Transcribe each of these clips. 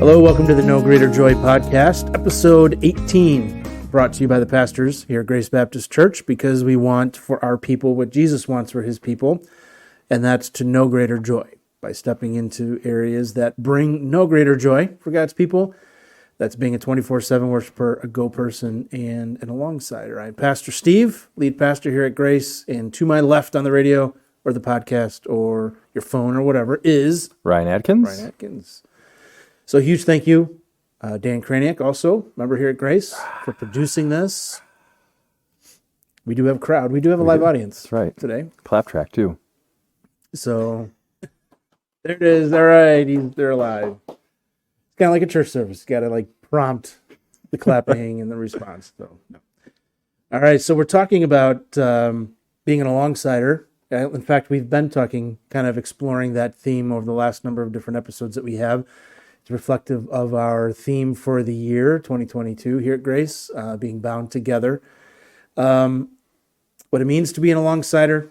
Hello, welcome to the No Greater Joy podcast, episode 18, brought to you by the pastors here at Grace Baptist Church, because we want for our people what Jesus wants for his people, and that's to know greater joy by stepping into areas that bring no greater joy for God's people. That's being a 24/7 worshiper, a go person, and an alongside. I'm Pastor Steve, lead pastor here at Grace, and to my left on the radio or the podcast or your phone or whatever is Ryan Adkins. Ryan Adkins. So a huge thank you, Dan Kraniak, also member here at Grace, for producing this. We do have a crowd. We do have a live audience. That's right. Today. Clap track too. So there it is. All right, they're alive. It's kind of like a church service. You got to like prompt the clapping and the response. So, no. All right, so we're talking about being an alongsider. In fact, we've been talking, kind of exploring that theme over the last number of different episodes that we have. It's reflective of our theme for the year, 2022, here at Grace, being bound together. What it means to be an alongsider,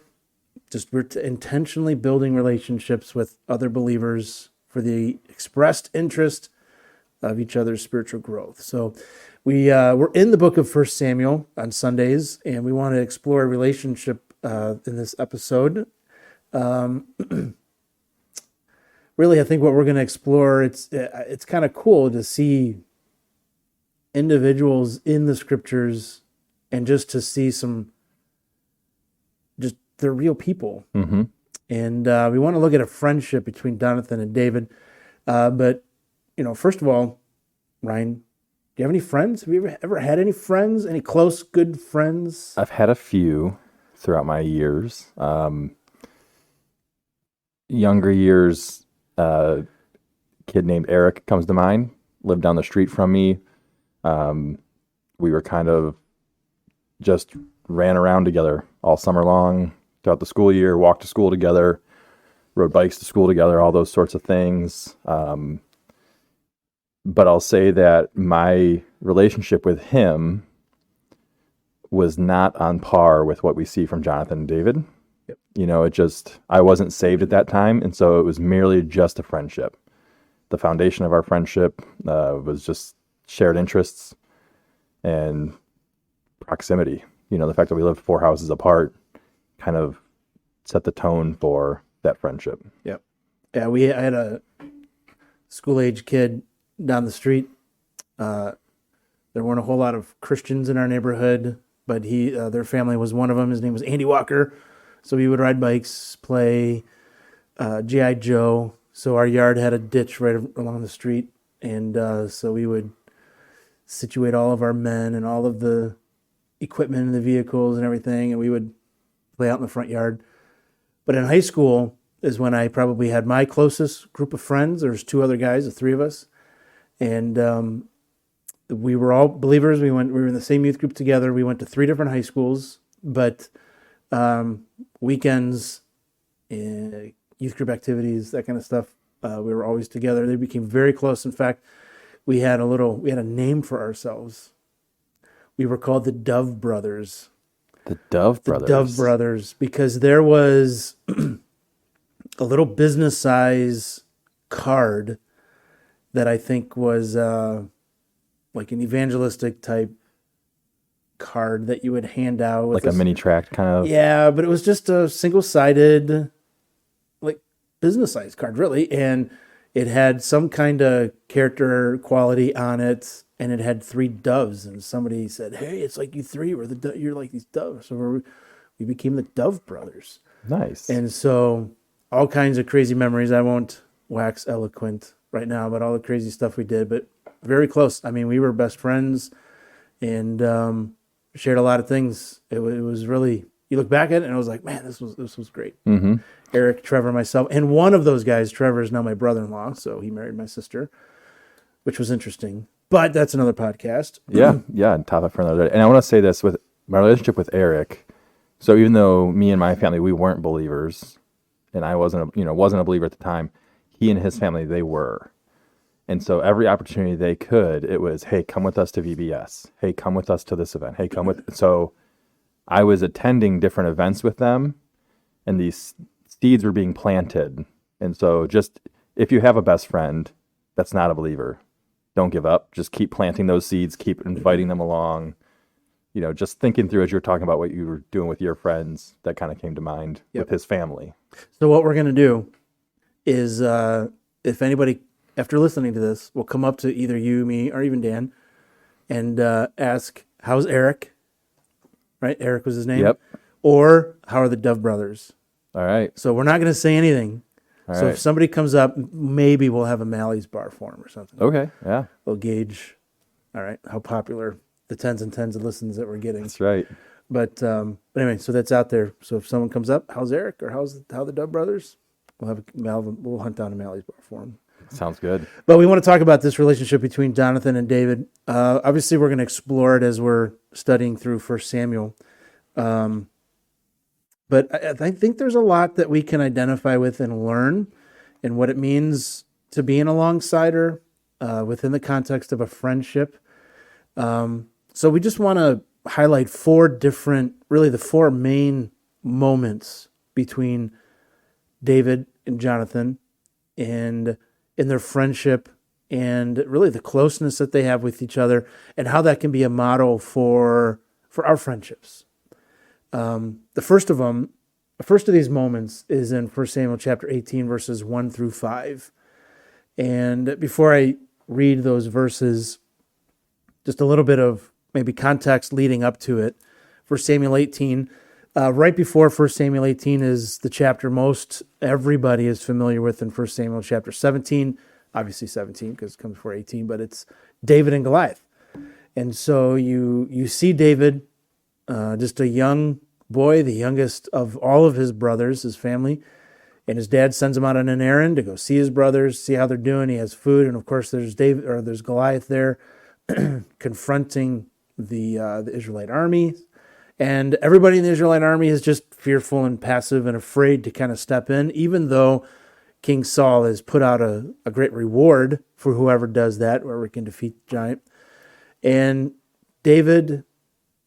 just we're intentionally building relationships with other believers for the expressed interest of each other's spiritual growth. So we're in the book of 1 Samuel on Sundays, and we want to explore a relationship in this episode. Really, I think what we're going to explore, it's kind of cool to see individuals in the scriptures and just to see just they're real people. Mm-hmm. And we want to look at a friendship between Jonathan and David. But, first of all, Ryan, do you have any friends? Have you ever had any friends? Any close, good friends? I've had a few throughout my years. Younger years, kid named Eric comes to mind, lived down the street from me. We were kind of just ran around together all summer long throughout the school year, walked to school together, rode bikes to school together, all those sorts of things. But I'll say that my relationship with him was not on par with what we see from Jonathan and David. Yep. I wasn't saved at that time, and so it was merely just a friendship. The foundation of our friendship was just shared interests and proximity. The fact that we lived 4 houses apart kind of set the tone for that friendship. Yep. Yeah, I had a school-age kid down the street. There weren't a whole lot of Christians in our neighborhood, but their family was one of them. His name was Andy Walker. So we would ride bikes, play G.I. Joe. So our yard had a ditch right along the street, and so we would situate all of our men and all of the equipment and the vehicles and everything, and we would play out in the front yard. But in high school is when I probably had my closest group of friends. There's 2 other guys, the 3 of us, and we were all believers. We were in the same youth group together. We went to 3 different high schools, but weekends, youth group activities, that kind of stuff, we were always together. They became very close. In fact, we had a name for ourselves. We were called the Dove Brothers. The Dove Brothers. The Dove Brothers, because there was a little business size card that I think was like an evangelistic type card that you would hand out with like a mini tract kind of. Yeah, but it was just a single-sided like business size card, really, and it had some kind of character quality on it, and it had 3 doves, and somebody said, "Hey, it's like you 3 were you're like these doves." So we became the Dove Brothers. Nice. And so all kinds of crazy memories. I won't wax eloquent right now about all the crazy stuff we did, but very close. I mean, we were best friends, and shared a lot of things. It was really, you look back at it and I was like, man, this was great. Mm-hmm. Eric, Trevor, myself, and one of those guys, Trevor, is now my brother-in-law, so he married my sister, which was interesting. But that's another podcast. Yeah, topic for another day. And I want to say this with my relationship with Eric. So even though me and my family, we weren't believers, and I wasn't a believer at the time, he and his family, they were. And so every opportunity they could, it was, hey, come with us to VBS. Hey, come with us to this event. Hey, come with. So I was attending different events with them, and these seeds were being planted. And so just if you have a best friend, that's not a believer. Don't give up. Just keep planting those seeds, keep inviting them along. Just thinking through as you're talking about what you were doing with your friends, that kind of came to mind with his family. So what we're going to do is if anybody, after listening to this, will come up to either you, me, or even Dan and ask, how's Eric? Right? Eric was his name. Yep. Or how are the Dove brothers? All right. So we're not going to say anything. All so right. if somebody comes up, maybe we'll have a Mally's bar for him or something. Okay. Yeah. We'll gauge, all right, how popular the tens and tens of listens that we're getting. That's right. But anyway, so that's out there. So if someone comes up, how's Eric or how the Dove brothers? We'll hunt down a Mally's bar for him. Sounds good. But we want to talk about this relationship between Jonathan and David. Obviously, we're going to explore it as we're studying through 1 Samuel. But I think there's a lot that we can identify with and learn and what it means to be an alongside-er within the context of a friendship. So we just want to highlight the four main moments between David and Jonathan and in their friendship and really the closeness that they have with each other and how that can be a model for our friendships. The first of these moments is in 1 Samuel chapter 18, verses 1 through 5. And before I read those verses, just a little bit of maybe context leading up to it. 1 Samuel 18, right before 1 Samuel 18 is the chapter most everybody is familiar with in 1 Samuel chapter 17, obviously 17 because it comes before 18, but it's David and Goliath. And so you see David, just a young boy, the youngest of all of his brothers, his family, and his dad sends him out on an errand to go see his brothers, see how they're doing. He has food, and of course there's Goliath there confronting the Israelite army, and everybody in the Israelite army is just fearful and passive and afraid to kind of step in, even though King Saul has put out a great reward for whoever does that, whoever can defeat the giant. And David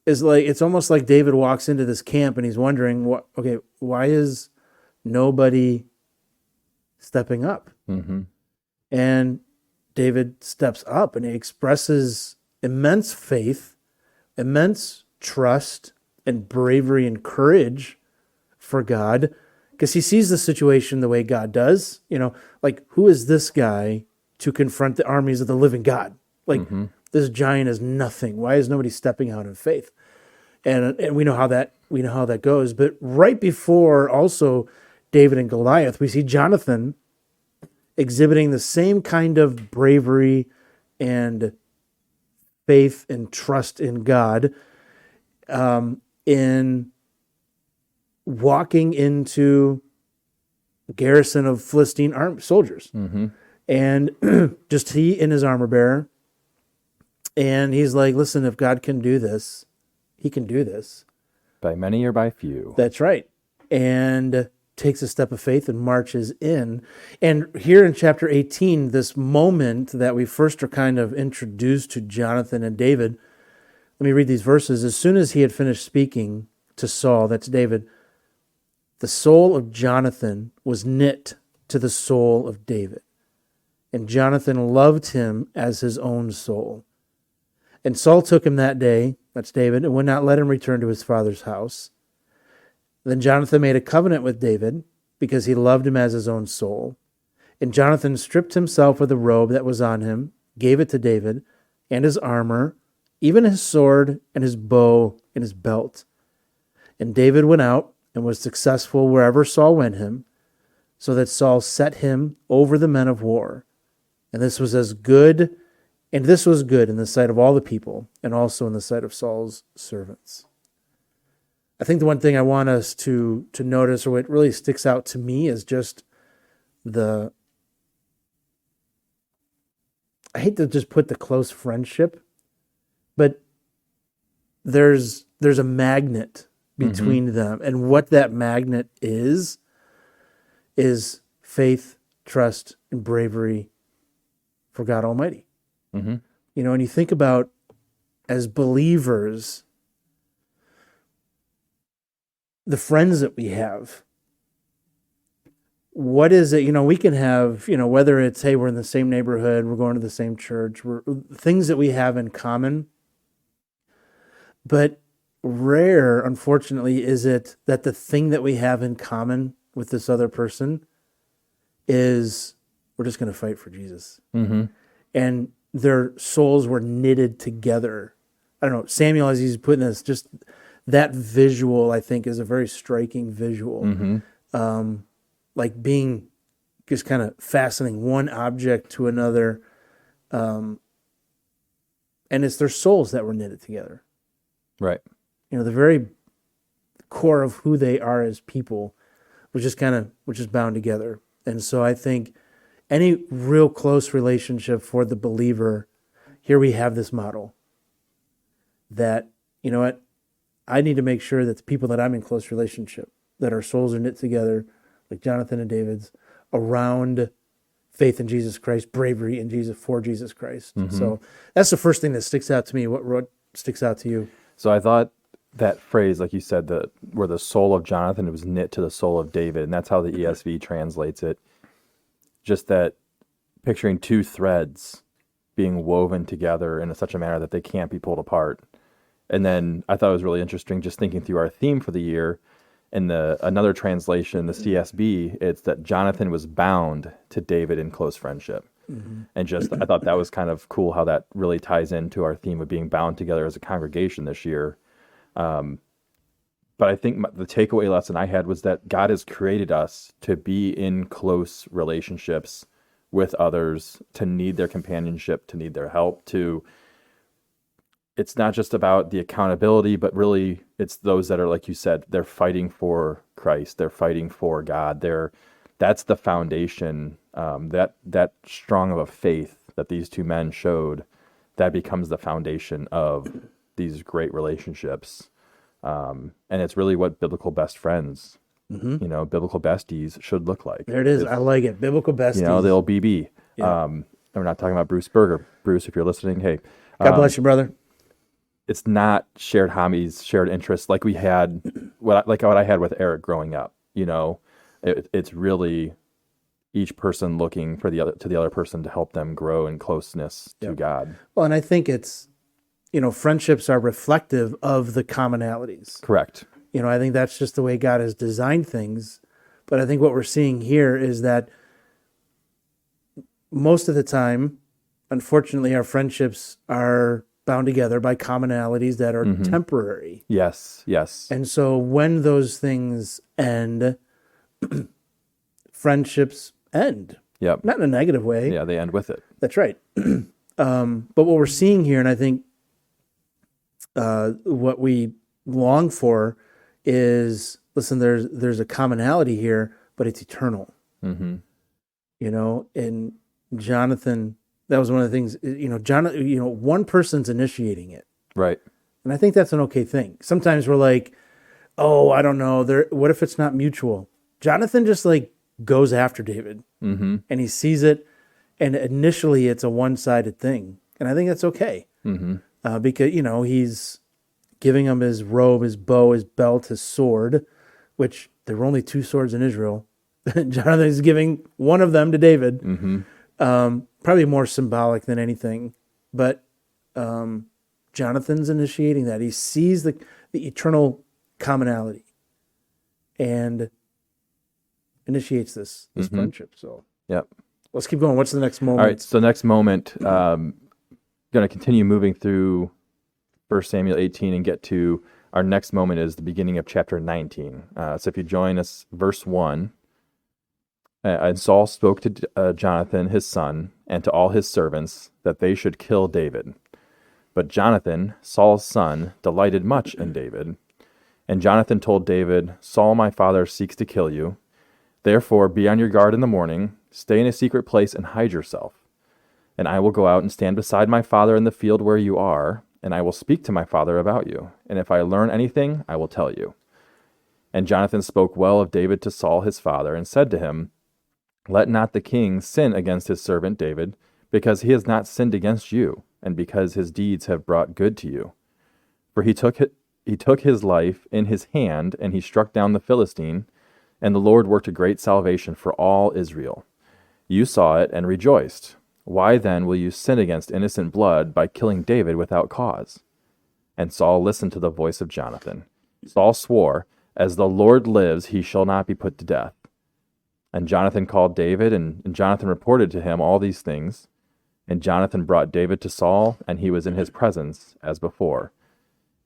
is it's almost like David walks into this camp and he's wondering, why is nobody stepping up? Mm-hmm. And David steps up and he expresses immense faith, immense trust, and bravery and courage for God because he sees the situation the way God does. Who is this guy to confront the armies of the living God? This giant is nothing. Why is nobody stepping out in faith? And we know how that goes. But right before also David and Goliath, we see Jonathan exhibiting the same kind of bravery and faith and trust in God in walking into a garrison of Philistine soldiers. Mm-hmm. And just he and his armor bearer. And he's like, listen, if God can do this, he can do this. By many or by few. That's right. And takes a step of faith and marches in. And here in chapter 18, this moment that we first are kind of introduced to Jonathan and David, let me read these verses. As soon as he had finished speaking to Saul, that's David, the soul of Jonathan was knit to the soul of David. And Jonathan loved him as his own soul. And Saul took him that day, that's David, and would not let him return to his father's house. Then Jonathan made a covenant with David because he loved him as his own soul. And Jonathan stripped himself of the robe that was on him, gave it to David, and his armor, even his sword and his bow and his belt. And David went out and was successful wherever Saul went him, so that Saul set him over the men of war. And this was good in the sight of all the people, and also in the sight of Saul's servants. I think the one thing I want us to notice, or what really sticks out to me, is just I hate to just put the close friendship, but there's a magnet between them. And what that magnet is faith, trust, and bravery for God Almighty. Mm-hmm. And you think about, as believers, the friends that we have, what is it? We can have, whether it's, hey, we're in the same neighborhood, we're going to the same church, we're things that we have in common. But rare, unfortunately, is it that the thing that we have in common with this other person is we're just going to fight for Jesus. Mm-hmm. And their souls were knitted together. I don't know, Samuel, as he's putting this, just that visual, I think, is a very striking visual. Mm-hmm. Like being just kind of fastening one object to another. And it's their souls that were knitted together. Right. The very core of who they are as people, which is bound together. And so I think any real close relationship for the believer, here we have this model that, you know what, I need to make sure that the people that I'm in close relationship, that our souls are knit together, like Jonathan and David's, around faith in Jesus Christ, bravery in Jesus, for Jesus Christ. Mm-hmm. So that's the first thing that sticks out to me. What sticks out to you? So I thought that phrase, like you said, where the soul of Jonathan was knit to the soul of David, and that's how the ESV translates it. Just that picturing two threads being woven together in such a manner that they can't be pulled apart. And then I thought it was really interesting just thinking through our theme for the year. In another translation, the CSB, it's that Jonathan was bound to David in close friendship. Mm-hmm. And I thought that was kind of cool how that really ties into our theme of being bound together as a congregation this year. But I think the takeaway lesson I had was that God has created us to be in close relationships with others, to need their companionship, to need their help, it's not just about the accountability, but really it's those that are, like you said, they're fighting for Christ, they're fighting for God. That's the foundation, that strong of a faith that these two men showed, that becomes the foundation of these great relationships. And it's really what biblical best friends, biblical besties should look like. There it is. I like it. Biblical besties. The old BB. Yeah. And we're not talking about Bruce Berger. Bruce, if you're listening, hey. God bless you, brother. It's not shared hobbies, shared interests like we had, what I had with Eric growing up. It's really each person looking for the other person to help them grow in closeness to God. Well, and I think it's, friendships are reflective of the commonalities. Correct. I think that's just the way God has designed things. But I think what we're seeing here is that most of the time, unfortunately, our friendships are bound together by commonalities that are temporary. Yes. And so when those things end, friendships end. Yep. Not in a negative way. Yeah, they end with it. That's right. But what we're seeing here, and I think what we long for is, listen, there's a commonality here, but it's eternal. Mm-hmm. And Jonathan, that was one of the things, one person's initiating it. Right. And I think that's an okay thing. Sometimes we're like, oh, I don't know. What if it's not mutual? Jonathan just goes after David, and he sees it, and initially it's a one-sided thing. And I think that's okay. Mm-hmm. Because, he's giving him his robe, his bow, his belt, his sword, which there were only 2 swords in Israel. Jonathan is giving one of them to David. Mm-hmm. Probably more symbolic than anything, but Jonathan's initiating that. He sees the eternal commonality and initiates this friendship. So, yep. Let's keep going. What's the next moment? All right. So next moment, going to continue moving through 1 Samuel 18 and get to our next moment is the beginning of chapter 19. So if you join us, verse 1. And Saul spoke to Jonathan, his son, and to all his servants, that they should kill David. But Jonathan, Saul's son, delighted much in David. And Jonathan told David, Saul, my father, seeks to kill you. Therefore, be on your guard in the morning, stay in a secret place, and hide yourself. And I will go out and stand beside my father in the field where you are, and I will speak to my father about you. And if I learn anything, I will tell you. And Jonathan spoke well of David to Saul his father, and said to him, Let not the king sin against his servant David, because he has not sinned against you, and because his deeds have brought good to you. For he took his life in his hand, and he struck down the Philistine, and the Lord worked a great salvation for all Israel. You saw it and rejoiced. Why then will you sin against innocent blood by killing David without cause?" And Saul listened to the voice of Jonathan. Saul swore, "As the Lord lives, he shall not be put to death." And Jonathan called David, and Jonathan reported to him all these things. And Jonathan brought David to Saul, and he was in his presence as before.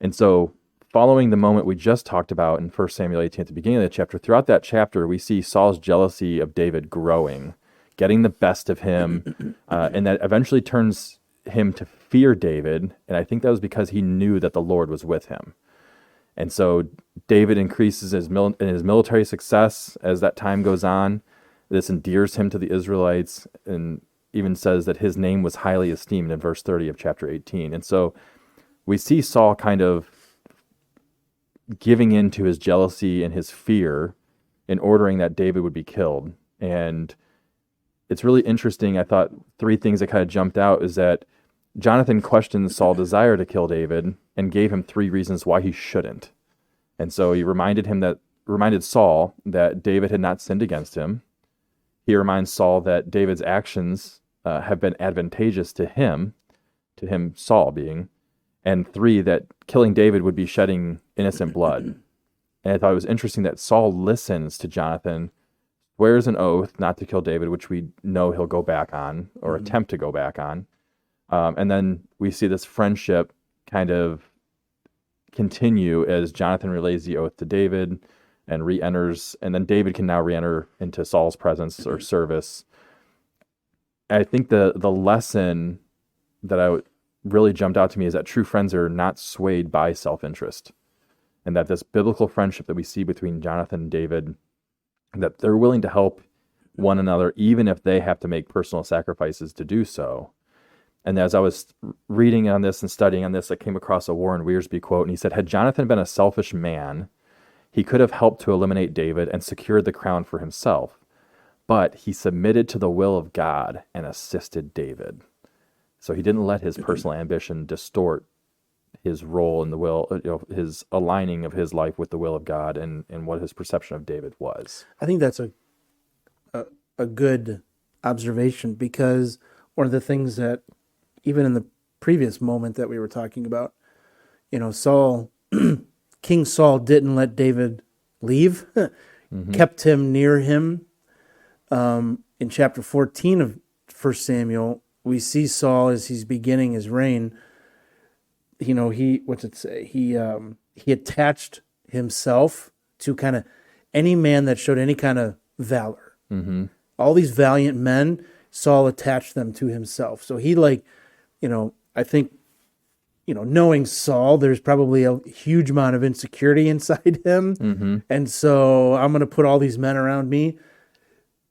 And so, following the moment we just talked about in 1 Samuel 18 at the beginning of the chapter, throughout that chapter, we see Saul's jealousy of David growing, getting the best of him, and that eventually turns him to fear David. And I think that was because he knew that the Lord was with him. And so David increases in his military success as that time goes on. This endears him to the Israelites, and even says that his name was highly esteemed in verse 30 of chapter 18. And so we see Saul kind of giving in to his jealousy and his fear in ordering that David would be killed. And it's really interesting. I thought three things that kind of jumped out is that Jonathan questioned Saul's desire to kill David and gave him three reasons why he shouldn't. And so he reminded Saul that David had not sinned against him. He reminds Saul that David's actions have been advantageous to him, Saul being, and three, that killing David would be shedding innocent blood. And I thought it was interesting that Saul listens to Jonathan, swears an oath not to kill David, which we know he'll go back on, or attempt to go back on. And then we see this friendship kind of continue as Jonathan relays the oath to David and re-enters, and then David can now re-enter into Saul's presence or service. I think the lesson that really jumped out to me is that true friends are not swayed by self-interest, and that this biblical friendship that we see between Jonathan and David, that they're willing to help one another even if they have to make personal sacrifices to do so. And as I was reading on this and studying on this, I came across a Warren Wiersbe quote, and he said, "Had Jonathan been a selfish man, he could have helped to eliminate David and secured the crown for himself. But he submitted to the will of God and assisted David." So he didn't let his personal ambition distort his role in the will, his aligning of his life with the will of God and what his perception of David was. I think that's a good observation, because one of the things that, even in the previous moment that we were talking about, King Saul didn't let David leave, kept him near him. In chapter 14 of 1 Samuel, we see Saul as he's beginning his reign. What's it say? He attached himself to kind of any man that showed any kind of valor. Mm-hmm. All these valiant men, Saul attached them to himself. So he I think, knowing Saul, there's probably a huge amount of insecurity inside him. Mm-hmm. And so I'm going to put all these men around me.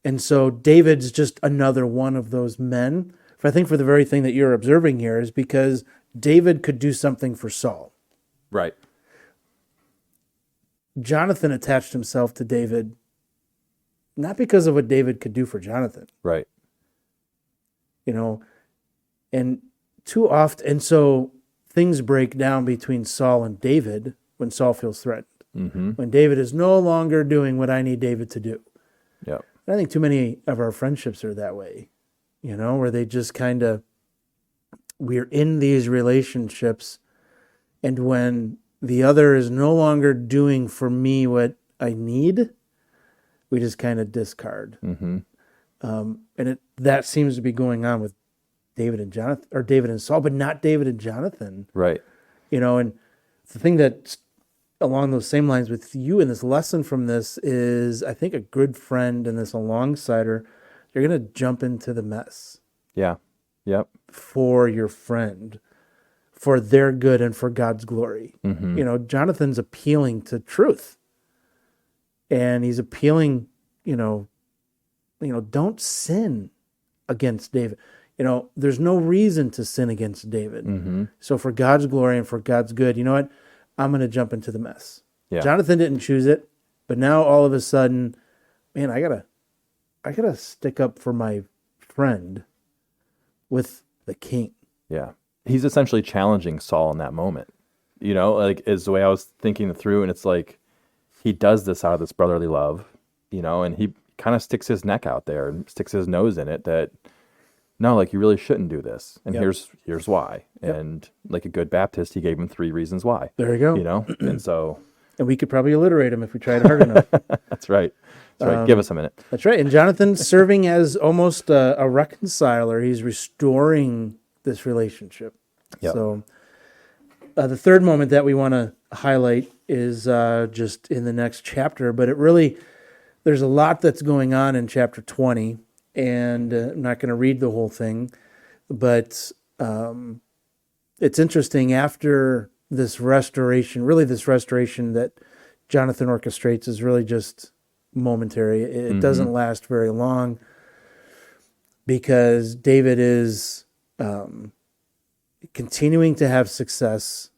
And so David's just another one of those men. I think for the very thing that you're observing here is because David could do something for Saul. Right. Jonathan attached himself to David, not because of what David could do for Jonathan. Right. And too often, and so things break down between Saul and David when Saul feels threatened. Mm-hmm. When David is no longer doing what I need David to do. Yep. I think too many of our friendships are that way, where they just we're in these relationships, and when the other is no longer doing for me what I need, we just kind of discard. Mm-hmm. And that seems to be going on with David and Jonathan, or David and Saul, but not David and Jonathan. Right. And the thing that's along those same lines with you in this lesson from this is, I think a good friend and this alongsider, you're going to jump into the mess. Yeah. Yep. For your friend, for their good and for God's glory. Mm-hmm. Jonathan's appealing to truth. And he's appealing, don't sin against David. There's no reason to sin against David. Mm-hmm. So for God's glory and for God's good, you know what? I'm going to jump into the mess. Yeah. Jonathan didn't choose it, but now all of a sudden, man, I gotta stick up for my friend with the king. Yeah. He's essentially challenging Saul in that moment. Is the way I was thinking it through, and it's like he does this out of this brotherly love. and he kind of sticks his neck out there and sticks his nose in it that, no, like, you really shouldn't do this. And here's why. Yep. And like a good Baptist, he gave him 3 reasons why. There you go. And so. And we could probably alliterate him if we tried hard enough. That's right. Give us a minute. That's right. And Jonathan's serving as almost a reconciler. He's restoring this relationship. Yep. So the third moment that we want to highlight is just in the next chapter, but there's a lot that's going on in chapter 20, and I'm not going to read the whole thing, but it's interesting after this restoration that Jonathan orchestrates is really just momentary. It doesn't last very long because David is continuing to have success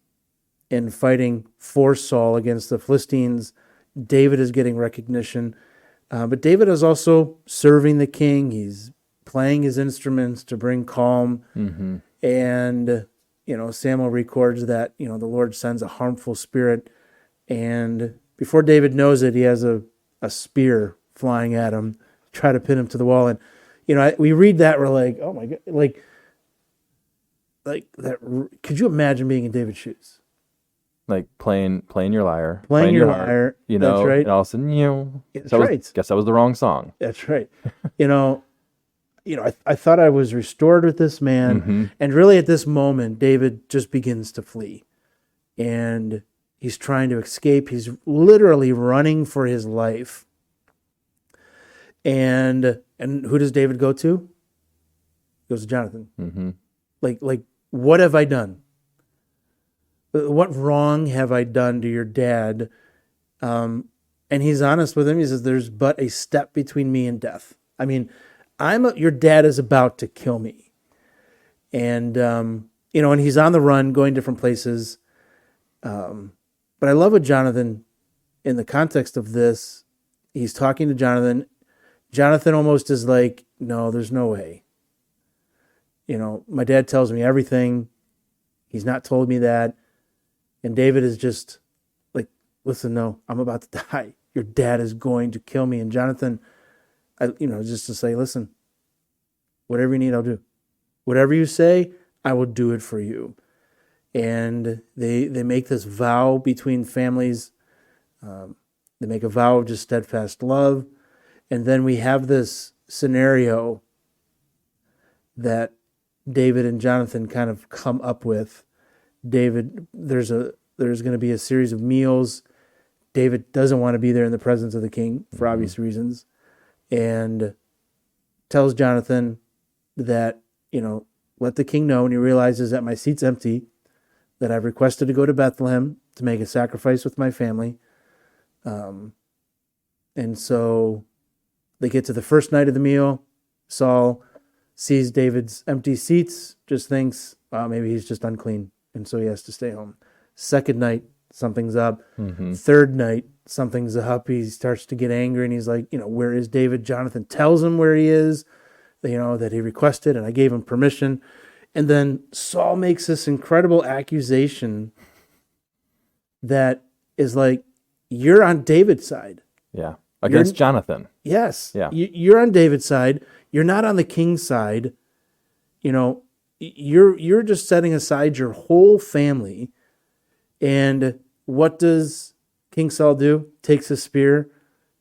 in fighting for Saul against the Philistines. David is getting recognition, but David is also serving the king. He's playing his instruments to bring calm. And, Samuel records that, the Lord sends a harmful spirit. And before David knows it, he has a spear flying at him, try to pin him to the wall. And, we read that, we're like, oh my God, like that. Could you imagine being in David's shoes? Like playing your lyre. Playing your harp, lyre. That's right. And all of a sudden, That's right. Guess that was the wrong song. That's right. I thought I was restored with this man. And really at this moment, David just begins to flee. And he's trying to escape. He's literally running for his life. And who does David go to? He goes to Jonathan. Like, what have I done? What wrong have I done to your dad? And he's honest with him. He says, there's but a step between me and death. I mean, your dad is about to kill me. And, and he's on the run, going different places. But I love what Jonathan, in the context of this, he's talking to Jonathan. Jonathan almost is like, no, there's no way. My dad tells me everything. He's not told me that. And David is just like, listen, no, I'm about to die. Your dad is going to kill me. And Jonathan, just to say, listen, whatever you need, I'll do. Whatever you say, I will do it for you. And they make this vow between families. They make a vow of just steadfast love. And then we have this scenario that David and Jonathan kind of come up with. David, there's going to be a series of meals. David doesn't want to be there in the presence of the king for obvious reasons, and tells Jonathan that, let the king know when he realizes that my seat's empty, that I've requested to go to Bethlehem to make a sacrifice with my family. And so they get to the first night of the meal. Saul sees David's empty seats, just thinks, maybe he's just unclean. And so he has to stay home. Second night, something's up. Third night, something's up. He starts to get angry and he's like, where is David? Jonathan tells him where he is, that he requested and I gave him permission. And then Saul makes this incredible accusation that is like, you're on David's side. Yeah. Against Jonathan. Yes. Yeah. You're on David's side. You're not on the king's side. You're just setting aside your whole family. And what does King Saul do? Takes a spear,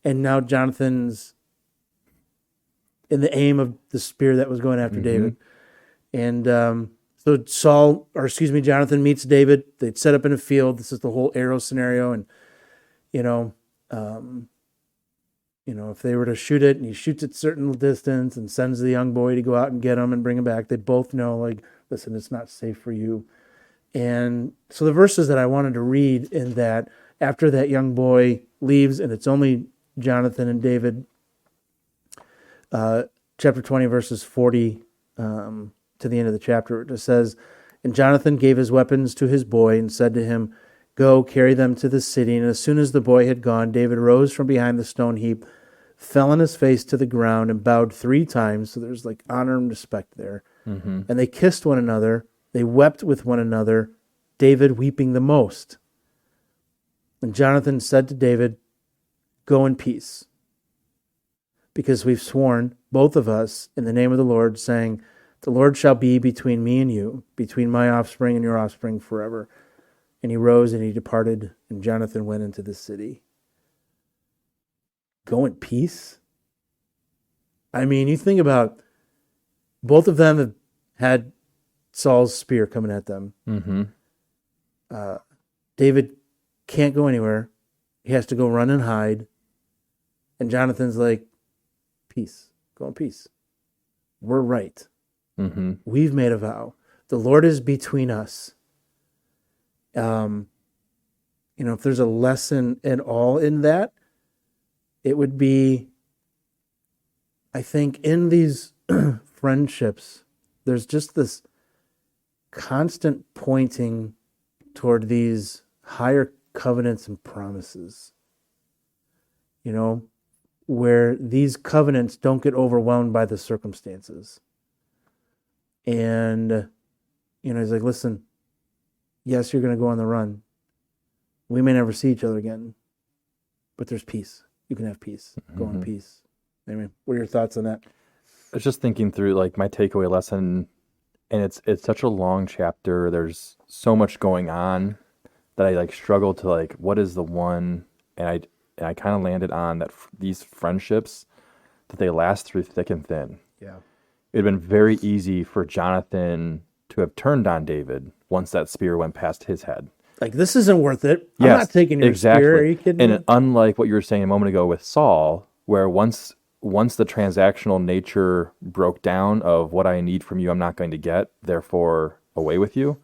and now Jonathan's in the aim of the spear that was going after David. And so Jonathan meets David. They'd set up in a field. This is the whole arrow scenario. And, if they were to shoot it and he shoots at a certain distance and sends the young boy to go out and get him and bring him back, they both know, like, listen, it's not safe for you. And so the verses that I wanted to read in that, after that young boy leaves and it's only Jonathan and David, chapter 20, verses 40 to the end of the chapter, it says, and Jonathan gave his weapons to his boy and said to him, go, carry them to the city. And as soon as the boy had gone, David rose from behind the stone heap, fell on his face to the ground, and bowed 3 times. So there's like honor and respect there. And they kissed one another. They wept with one another, David weeping the most. And Jonathan said to David, go in peace. because we've sworn, both of us, in the name of the Lord, saying, the Lord shall be between me and you, between my offspring and your offspring forever. And he rose and he departed, and Jonathan went into the city. Go in peace? I mean, you think about, both of them have had Saul's spear coming at them. Mm-hmm. David can't go anywhere. He has to go run and hide. And Jonathan's like, peace. Go in peace. We're right. Mm-hmm. We've made a vow. The Lord is between us. If there's a lesson at all in that, it would be, I think, in these friendships, there's just this constant pointing toward these higher covenants and promises. Where these covenants don't get overwhelmed by the circumstances. And, he's like, listen, yes, you're going to go on the run. We may never see each other again, but there's peace. You can have peace. Go in peace. Amen. What are your thoughts on that? I was just thinking through like my takeaway lesson, and it's such a long chapter. There's so much going on that I like struggle to like, what is the one? And I kind of landed on that these friendships, that they last through thick and thin. Yeah. It had been very easy for Jonathan to have turned on David once that spear went past his head. Like, this isn't worth it. I'm Yes, not taking your exactly. spear. Are you kidding me? And unlike what you were saying a moment ago with Saul, where once the transactional nature broke down of what I need from you, I'm not going to get, therefore away with you,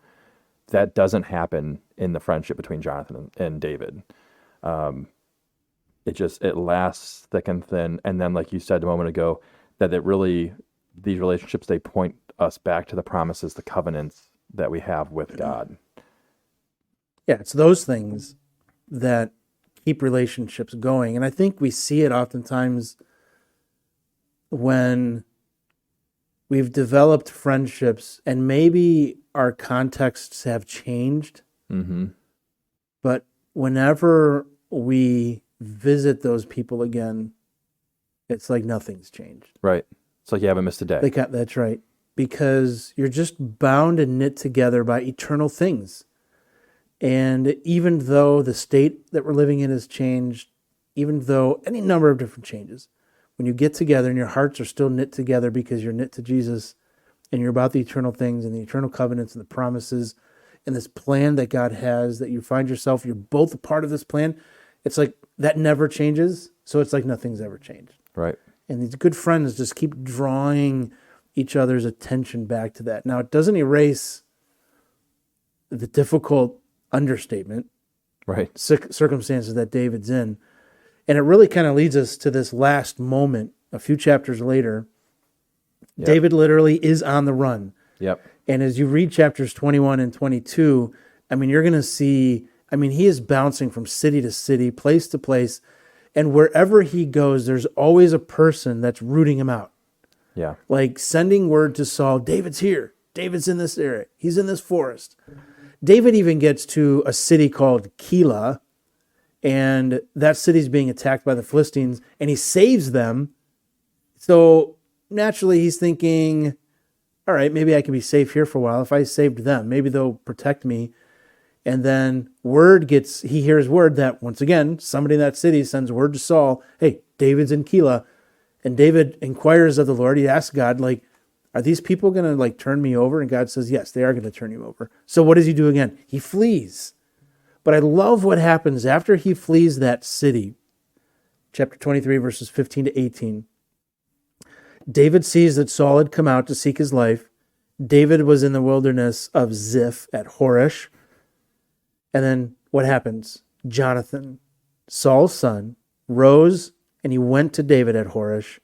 that doesn't happen in the friendship between Jonathan and David. It lasts thick and thin. And then, like you said a moment ago, that these relationships, they point us back to the promises, the covenants that we have with God. Yeah, it's those things that keep relationships going. And I think we see it oftentimes when we've developed friendships and maybe our contexts have changed. Mm-hmm. But whenever we visit those people again, it's like nothing's changed. Right. It's like you haven't missed a day. That's right. Because you're just bound and knit together by eternal things. And even though the state that we're living in has changed, even though any number of different changes, when you get together and your hearts are still knit together because you're knit to Jesus and you're about the eternal things and the eternal covenants and the promises and this plan that God has, that you find yourself, you're both a part of this plan, it's like that never changes. So it's like nothing's ever changed. Right. And these good friends just keep drawing each other's attention back to that. Now, it doesn't erase the difficult understatement, Right. Circumstances that David's in. And it really kind of leads us to this last moment, a few chapters later. Yep. David literally is on the run. Yep. And as you read chapters 21 and 22, you're going to see, he is bouncing from city to city, place to place. And wherever he goes, there's always a person that's rooting him out. Yeah. Like sending word to Saul, David's here. David's in this area. He's in this forest. David even gets to a city called Keilah, and that city's being attacked by the Philistines, and he saves them. So naturally he's thinking, all right, maybe I can be safe here for a while. If I saved them, maybe they'll protect me. And then he hears word that, once again, somebody in that city sends word to Saul, hey, David's in Keilah. And David inquires of the Lord. He asks God, like, are these people going to turn me over? And God says, yes, they are going to turn you over. So what does he do again? He flees. But I love what happens after he flees that city. Chapter 23, verses 15 to 18. David sees that Saul had come out to seek his life. David was in the wilderness of Ziph at Horesh. And then what happens? Jonathan, Saul's son, rose and he went to David at Horesh.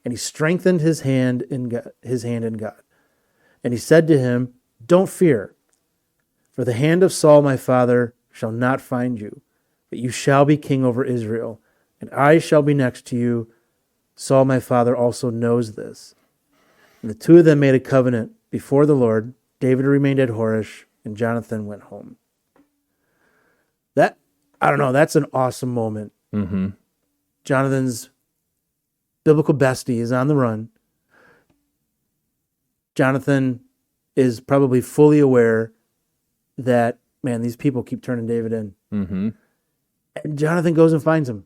And he strengthened his hand in God. And he said to him, don't fear, for the hand of Saul my father shall not find you, but you shall be king over Israel, and I shall be next to you. Saul my father also knows this. And the two of them made a covenant before the Lord. David remained at Horesh, and Jonathan went home. That's an awesome moment. Mm-hmm. Jonathan's biblical bestie is on the run. Jonathan is probably fully aware that, man, these people keep turning David in. Mm-hmm. And Jonathan goes and finds him.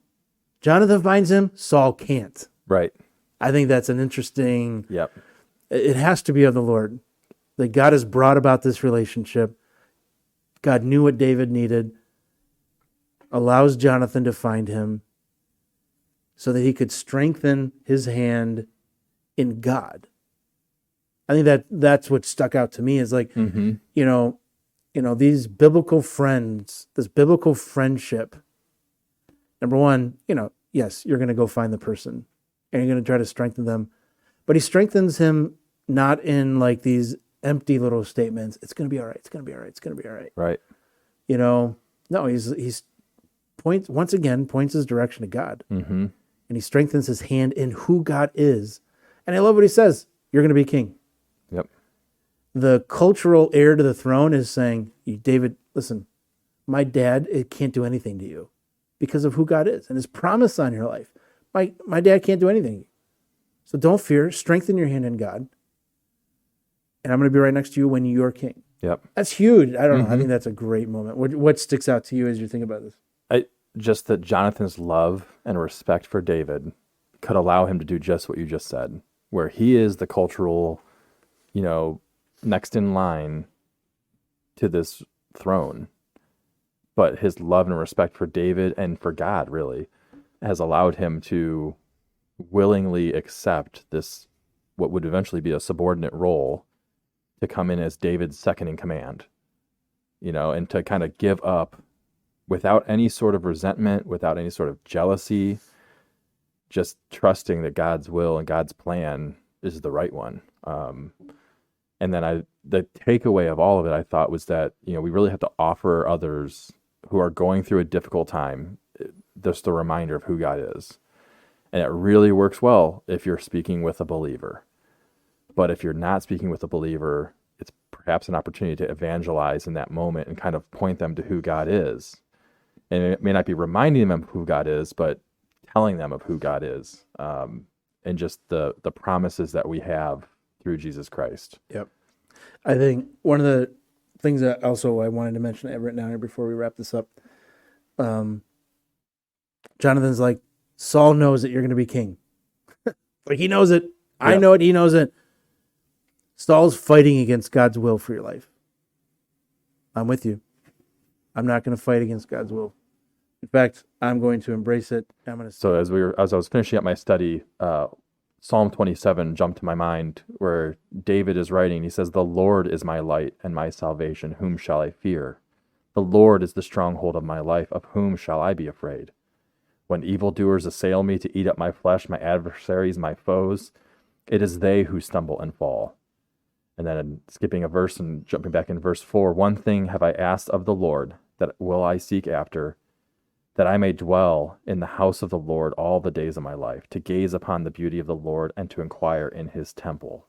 Jonathan finds him. Saul can't. Right. I think that's an interesting... Yep. It has to be of the Lord. That God has brought about this relationship. God knew what David needed. Allows Jonathan to find him so that he could strengthen his hand in God. I think that's what stuck out to me is like, Mm-hmm. These biblical friends, this biblical friendship. Number one, yes, you're going to go find the person and you're going to try to strengthen them. But he strengthens him not in like these empty little statements. It's going to be all right. It's going to be all right. It's going to be all right. Right. No, he's points his direction to God. Mm-hmm. And he strengthens his hand in who God is. And I love what he says. You're going to be king. Yep. The cultural heir to the throne is saying, David, listen, my dad, it can't do anything to you because of who God is and his promise on your life. My dad can't do anything. So don't fear. Strengthen your hand in God. And I'm going to be right next to you when you're king. Yep. That's huge. I don't know. I Mm-hmm. think that's a great moment. What sticks out to you as you think about this? Just that Jonathan's love and respect for David could allow him to do just what you just said, where he is the cultural, next in line to this throne. But his love and respect for David and for God really has allowed him to willingly accept this, what would eventually be a subordinate role, to come in as David's second in command, and to kind of give up without any sort of resentment, without any sort of jealousy, just trusting that God's will and God's plan is the right one. And then the takeaway of all of it, I thought, was that, we really have to offer others who are going through a difficult time just a reminder of who God is. And it really works well if you're speaking with a believer. But if you're not speaking with a believer, it's perhaps an opportunity to evangelize in that moment and kind of point them to who God is. And it may not be reminding them of who God is, but telling them of who God is, and just the promises that we have through Jesus Christ. Yep. I think one of the things that also I wanted to mention, I've written down here before we wrap this up. Jonathan's like, Saul knows that you're going to be king. Like he knows it. I know it. He knows it. Saul's fighting against God's will for your life. I'm with you. I'm not going to fight against God's will. In fact, I'm going to embrace it. I'm going to. So as I was finishing up my study, Psalm 27 jumped to my mind, where David is writing. He says, "The Lord is my light and my salvation. Whom shall I fear? The Lord is the stronghold of my life. Of whom shall I be afraid? When evildoers assail me to eat up my flesh, my adversaries, my foes, it is they who stumble and fall." And then skipping a verse and jumping back in verse 4, "One thing have I asked of the Lord, that will I seek after, that I may dwell in the house of the Lord all the days of my life, to gaze upon the beauty of the Lord and to inquire in his temple."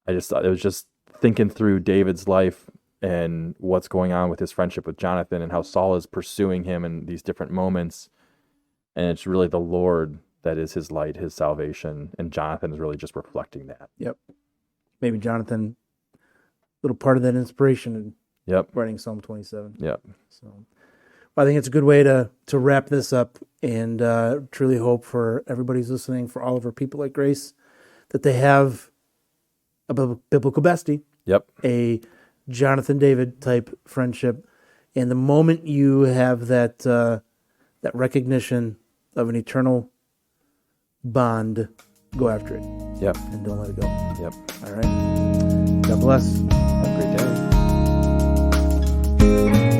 I just thought, it was just thinking through David's life and what's going on with his friendship with Jonathan and how Saul is pursuing him in these different moments. And it's really the Lord that is his light, his salvation. And Jonathan is really just reflecting that. Yep. Maybe Jonathan, little part of that inspiration in Yep. writing Psalm 27. Yep. So I think it's a good way to wrap this up, and truly hope for everybody who's listening, for all of our people at Grace, that they have a biblical bestie, Yep. a Jonathan David type friendship. And the moment you have that recognition of an eternal bond, go after it. Yep. And don't let it go. Yep. All right. God bless. Have a great day.